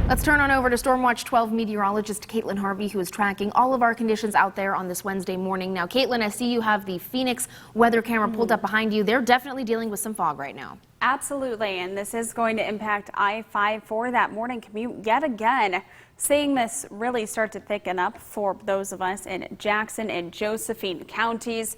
Let's turn on over to Stormwatch 12 meteorologist Caitlin Harvey, who is tracking all of our conditions out there on this Wednesday morning. Now, Caitlin, I see you have the Phoenix weather camera pulled up behind you. They're definitely dealing with some fog right now. Absolutely, and this is going to impact I-5 for that morning commute yet again. Seeing this really start to thicken up for those of us in Jackson and Josephine counties.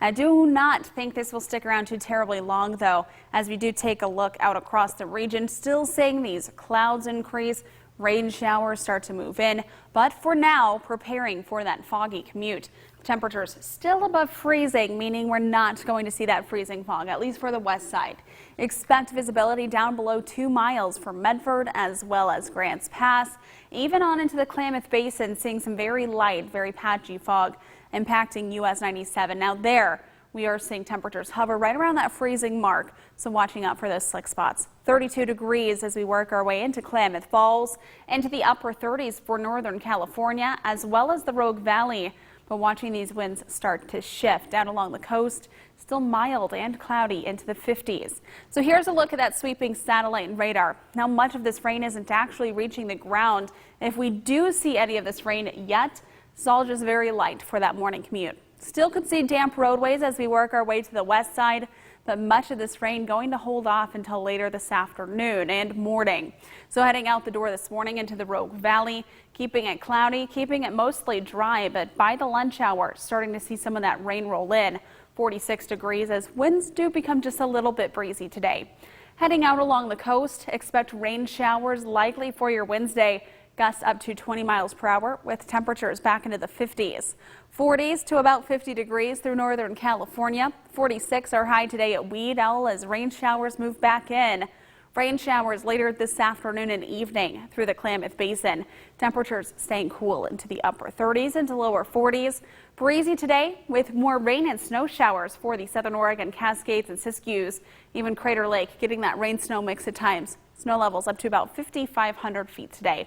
I do not think this will stick around too terribly long, though, as we do take a look out across the region. Still seeing these clouds increase, rain showers start to move in, but for now, preparing for that foggy commute. Temperatures still above freezing, meaning we're not going to see that freezing fog, at least for the west side. Expect visibility down below 2 miles for Medford as well as Grants Pass, even on into the Klamath Basin, seeing some very light, very patchy fog impacting US 97. Now there, we are seeing temperatures hover right around that freezing mark, so watching out for those slick spots. 32 degrees as we work our way into Klamath Falls, into the upper 30s for Northern California, as well as the Rogue Valley. But watching these winds start to shift down along the coast, still mild and cloudy into the 50s. So here's a look at that sweeping satellite and radar. Now much of this rain isn't actually reaching the ground. If we do see any of this rain yet, it's all just very light for that morning commute. Still could see damp roadways as we work our way to the west side, but much of this rain going to hold off until later this afternoon and morning. So heading out the door this morning into the Rogue Valley, keeping it cloudy, keeping it mostly dry, but by the lunch hour, starting to see some of that rain roll in. 46 degrees as winds do become just a little bit breezy today. Heading out along the coast, expect rain showers likely for your Wednesday. Gusts up to 20 miles per hour with temperatures back into the 50s. 40s to about 50 degrees through Northern California. 46 are high today at Weed Owl as rain showers move back in. Rain showers later this afternoon and evening through the Klamath Basin. Temperatures staying cool into the upper 30s into lower 40s. Breezy today with more rain and snow showers for the Southern Oregon Cascades and Siskiyous. Even Crater Lake getting that rain snow mix at times. Snow levels up to about 5,500 feet today.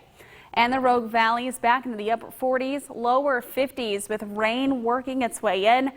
And the Rogue Valley is back into the upper 40s, lower 50s with rain working its way in.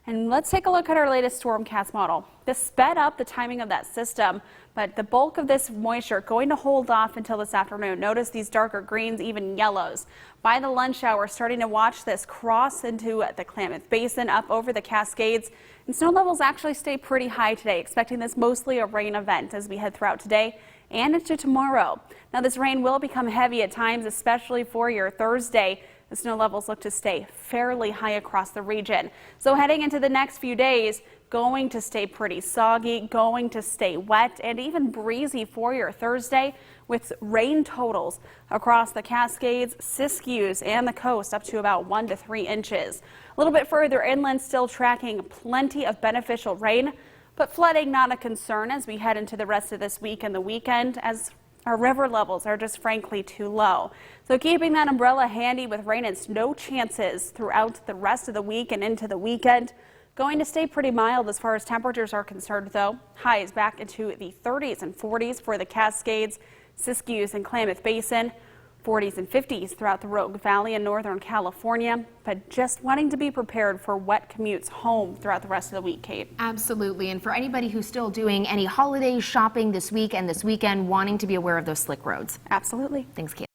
And let's take a look at our latest Stormcast model. This sped up the timing of that system, but the bulk of this moisture going to hold off until this afternoon. Notice these darker greens, even yellows. By the lunch hour, starting to watch this cross into the Klamath Basin up over the Cascades. And snow levels actually stay pretty high today, expecting this mostly a rain event as we head throughout today and into tomorrow. Now this rain will become heavy at times, especially for your Thursday. The snow levels look to stay fairly high across the region. So heading into the next few days, going to stay pretty soggy, going to stay wet and even breezy for your Thursday with rain totals across the Cascades, Siskiyous and the coast up to about 1 to 3 inches. A little bit further inland, still tracking plenty of beneficial rain, but flooding not a concern as we head into the rest of this week and the weekend, as our river levels are just frankly too low. So keeping that umbrella handy with rain and snow chances throughout the rest of the week and into the weekend. Going to stay pretty mild as far as temperatures are concerned, though. Highs back into the 30s and 40s for the Cascades, Siskiyous and Klamath Basin. 40s and 50s throughout the Rogue Valley in Northern California, but just wanting to be prepared for wet commutes home throughout the rest of the week, Kate. Absolutely. And for anybody who's still doing any holiday shopping this week and this weekend, wanting to be aware of those slick roads. Absolutely. Thanks, Kate.